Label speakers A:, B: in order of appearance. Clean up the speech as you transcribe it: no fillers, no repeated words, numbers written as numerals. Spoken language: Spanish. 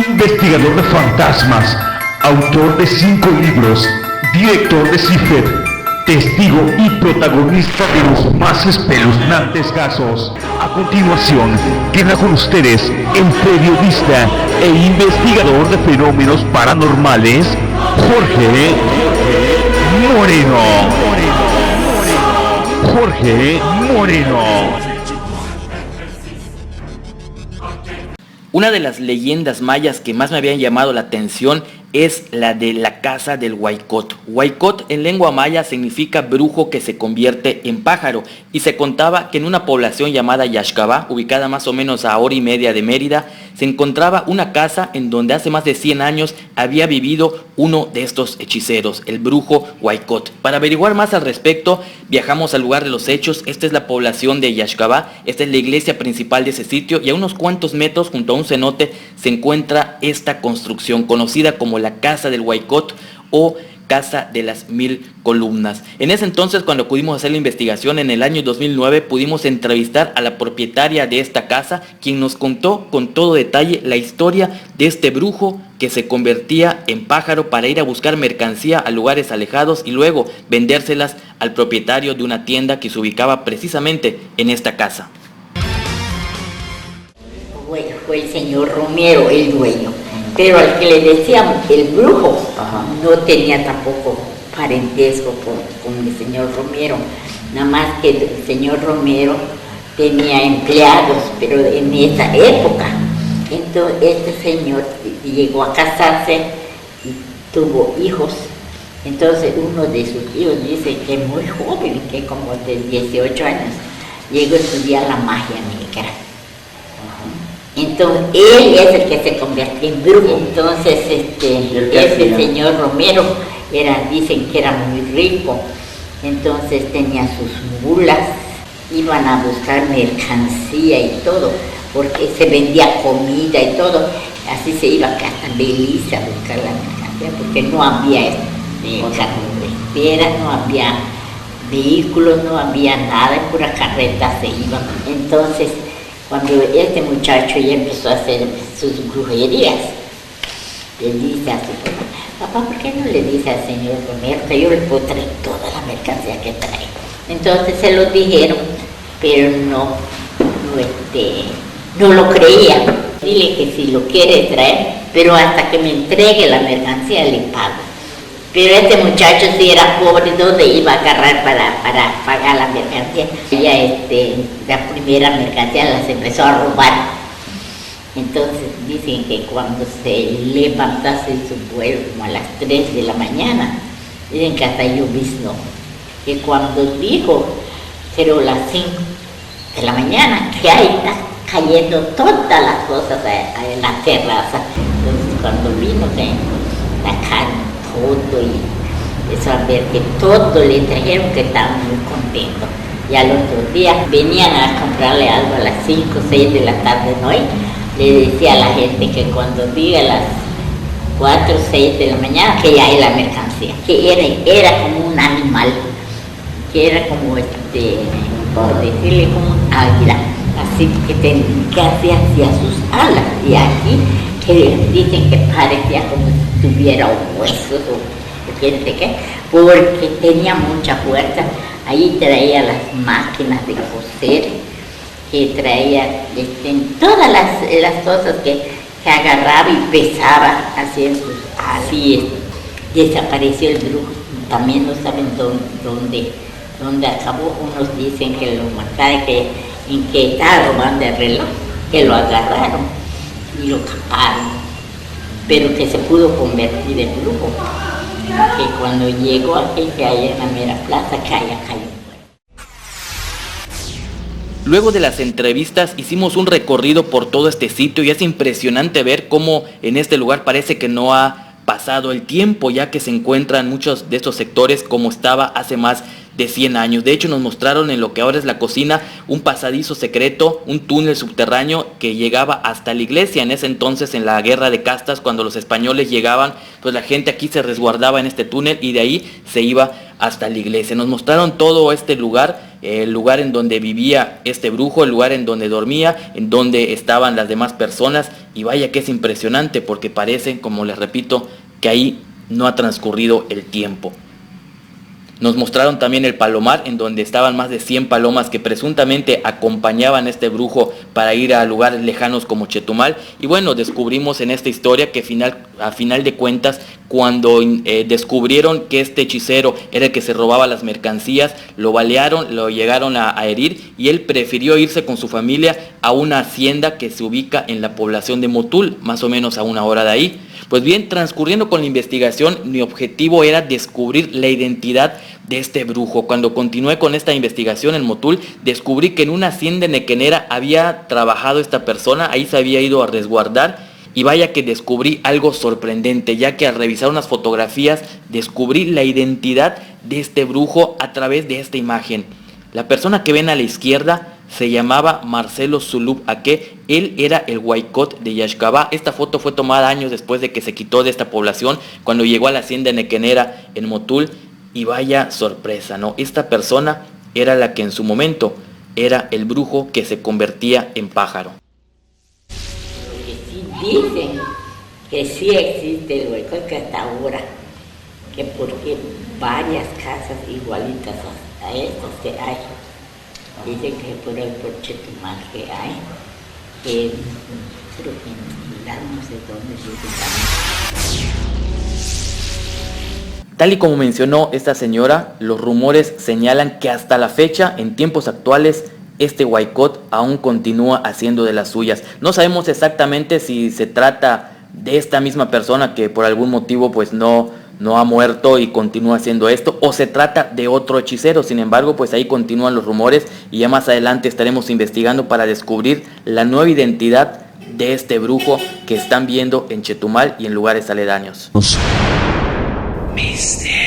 A: investigador de fantasmas, autor de 5 libros, director de CIFED, testigo y protagonista de los más espeluznantes casos. A continuación, queda con ustedes el periodista e investigador de fenómenos paranormales, Jorge Moreno. Jorge Moreno.
B: Una de las leyendas mayas que más me habían llamado la atención es la de la casa del Huaycot. Huaycot en lengua maya significa brujo que se convierte en pájaro, y se contaba que en una población llamada Yaxcabá, ubicada más o menos a hora y media de Mérida, se encontraba una casa en donde hace más de 100 años había vivido uno de estos hechiceros, el brujo Huaycot. Para averiguar más al respecto, viajamos al lugar de los hechos. Esta es la población de Yaxcabá, esta es la iglesia principal de ese sitio, y a unos cuantos metros, junto a un cenote, se encuentra esta construcción conocida como la Casa del Huaycot o Casa de las 1000 columnas. En ese entonces, cuando pudimos hacer la investigación en el año 2009, pudimos entrevistar a la propietaria de esta casa, quien nos contó con todo detalle la historia de este brujo que se convertía en pájaro para ir a buscar mercancía a lugares alejados y luego vendérselas al propietario de una tienda que se ubicaba precisamente en esta casa.
C: Bueno, fue el señor Romero el dueño, pero al que le decíamos el brujo, no tenía tampoco parentesco con el señor Romero, nada más que el señor Romero tenía empleados, pero en esa época. Entonces este señor llegó a casarse y tuvo hijos. Entonces uno de sus hijos dice que muy joven, que como de 18 años, llegó a estudiar la magia negra. Entonces él es el que se convirtió en brujo. Entonces este señor Romero dicen que era muy rico. Entonces tenía sus mulas, iban a buscar mercancía y todo, porque se vendía comida y todo. Así se iba acá hasta Belice a buscar la mercancía, porque no había carretera, no había vehículos, no había nada, en pura carreta se iban. Entonces cuando este muchacho ya empezó a hacer sus brujerías, le dice a su papá, ¿por qué no le dice al señor Romero que yo le puedo traer toda la mercancía que trae? Entonces se lo dijeron, pero no lo creía. Dile que si lo quiere traer, pero hasta que me entregue la mercancía le pago. Pero este muchacho sí era pobre, ¿dónde iba a agarrar para pagar la mercancía? Ella, la primera mercancía las empezó a robar. Entonces dicen que cuando se levantase en su vuelo, como a las 3 de la mañana, dicen que hasta lloviznó. Que cuando dijo, pero las 5 de la mañana, que ahí está cayendo todas las cosas en la terraza. Entonces cuando vino, la carne, todo, y eso a ver que todo le trajeron, que estaban muy contentos. Y al otro día venían a comprarle algo a las 5 o 6 de la tarde, ¿no? Y le decía a la gente que cuando diga las 4 o 6 de la mañana que ya hay la mercancía, que era como un animal, que era como por decirle como un águila, así que hacía hacia sus alas, y aquí que dicen que parecía como si tuviera huesos o qué, porque tenía mucha fuerza. Ahí traía las máquinas de coser, que traía todas las cosas que agarraba y pesaba así en sus alas. Así desapareció el brujo, también no saben dónde acabó. Unos dicen que lo mataron, en que estaba robando el reloj, que lo agarraron y lo caparon, pero que se pudo convertir en brujo, que cuando llegó aquí, que allá en la mera plaza, que allá cayó.
B: Luego de las entrevistas hicimos un recorrido por todo este sitio, y es impresionante ver cómo en este lugar parece que no ha pasado el tiempo, ya que se encuentran muchos de estos sectores como estaba hace más de 100 años. De hecho, nos mostraron en lo que ahora es la cocina un pasadizo secreto, un túnel subterráneo que llegaba hasta la iglesia. En ese entonces, en la guerra de castas, cuando los españoles llegaban, pues la gente aquí se resguardaba en este túnel y de ahí se iba hasta la iglesia. Nos mostraron todo este lugar, el lugar en donde vivía este brujo, el lugar en donde dormía, en donde estaban las demás personas, y vaya que es impresionante porque parece, como les repito, que ahí no ha transcurrido el tiempo. Nos mostraron también el palomar, en donde estaban más de 100 palomas que presuntamente acompañaban a este brujo para ir a lugares lejanos como Chetumal. Y bueno, descubrimos en esta historia que a final de cuentas, cuando descubrieron que este hechicero era el que se robaba las mercancías, lo balearon, lo llegaron a herir, y él prefirió irse con su familia a una hacienda que se ubica en la población de Motul, más o menos a 1 hora de ahí. Pues bien, transcurriendo con la investigación, mi objetivo era descubrir la identidad de este brujo. Cuando continué con esta investigación en Motul, descubrí que en una hacienda nequenera había trabajado esta persona, ahí se había ido a resguardar, y vaya que descubrí algo sorprendente, ya que al revisar unas fotografías descubrí la identidad de este brujo a través de esta imagen. La persona que ven a la izquierda se llamaba Marcelo Zulub Aque. Él era el Huaycot de Yaxcabá. Esta foto fue tomada años después de que se quitó de esta población, cuando llegó a la hacienda nequenera en Motul, y vaya sorpresa, ¿no? Esta persona era la que en su momento era el brujo que se convertía en pájaro.
C: Porque sí dicen que sí existe el Huaycot, que hasta ahora, que porque varias casas igualitas a estos que hay. Dicen que por el Chetumal que hay, que creo que en Milán, no sé dónde dicen también.
B: Tal y como mencionó esta señora, los rumores señalan que hasta la fecha, en tiempos actuales, este Huaycot aún continúa haciendo de las suyas. No sabemos exactamente si se trata de esta misma persona que por algún motivo pues no ha muerto y continúa haciendo esto, o se trata de otro hechicero. Sin embargo, pues ahí continúan los rumores, y ya más adelante estaremos investigando para descubrir la nueva identidad de este brujo que están viendo en Chetumal y en lugares aledaños. Misterio.